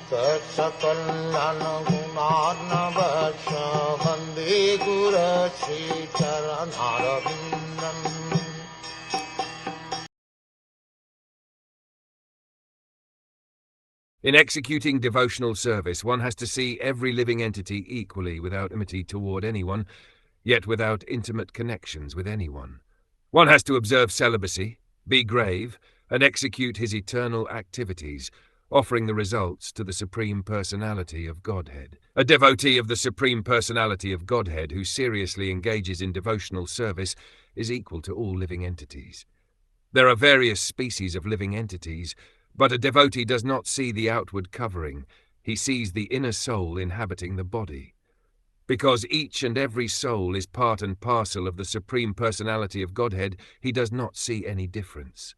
Saksakallan gunarnavasya Vande Guru Sri Charanaravindan. In executing devotional service, one has to see every living entity equally without enmity toward anyone, yet without intimate connections with anyone. One has to observe celibacy, be grave, and execute his eternal activities, offering the results to the Supreme Personality of Godhead. A devotee of the Supreme Personality of Godhead who seriously engages in devotional service is equal to all living entities. There are various species of living entities, but a devotee does not see the outward covering, he sees the inner soul inhabiting the body. Because each and every soul is part and parcel of the Supreme Personality of Godhead, he does not see any difference.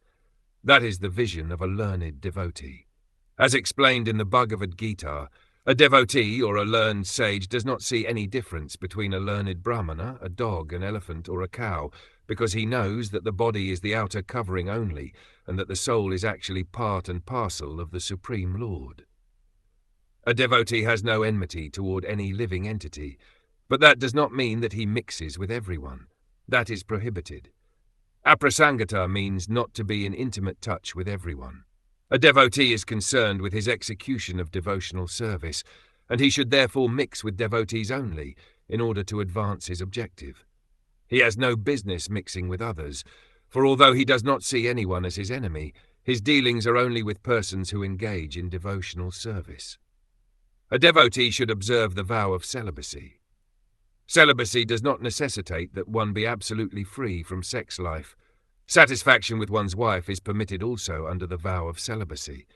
That is the vision of a learned devotee. As explained in the Bhagavad Gita, a devotee or a learned sage does not see any difference between a learned brahmana, a dog, an elephant, or a cow, because he knows that the body is the outer covering only, and that the soul is actually part and parcel of the Supreme Lord. A devotee has no enmity toward any living entity, but that does not mean that he mixes with everyone. That is prohibited. Aprasangata means not to be in intimate touch with everyone. A devotee is concerned with his execution of devotional service, and he should therefore mix with devotees only in order to advance his objective. He has no business mixing with others, for although he does not see anyone as his enemy, his dealings are only with persons who engage in devotional service. A devotee should observe the vow of celibacy. Celibacy does not necessitate that one be absolutely free from sex life. Satisfaction with one's wife is permitted also under the vow of celibacy.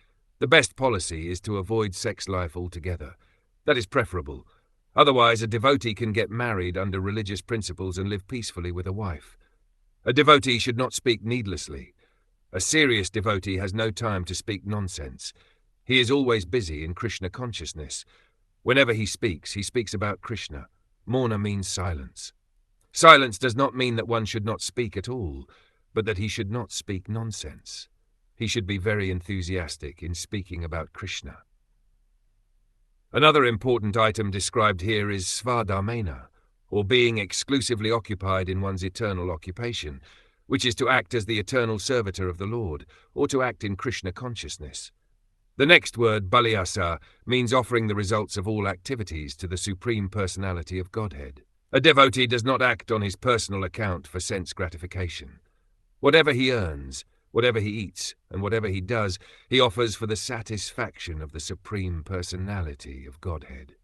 The best policy is to avoid sex life altogether. That is preferable. Otherwise, a devotee can get married under religious principles and live peacefully with a wife. A devotee should not speak needlessly. A serious devotee has no time to speak nonsense. He is always busy in Krishna consciousness. Whenever he speaks about Krishna. Mauna means silence. Silence does not mean that one should not speak at all, but that he should not speak nonsense. He should be very enthusiastic in speaking about Krishna. Another important item described here is svadharmena, or being exclusively occupied in one's eternal occupation, which is to act as the eternal servitor of the Lord, or to act in Krishna consciousness. The next word, balyasa, means offering the results of all activities to the Supreme Personality of Godhead. A devotee does not act on his personal account for sense gratification. Whatever he earns, whatever he eats, and whatever he does, he offers for the satisfaction of the Supreme Personality of Godhead.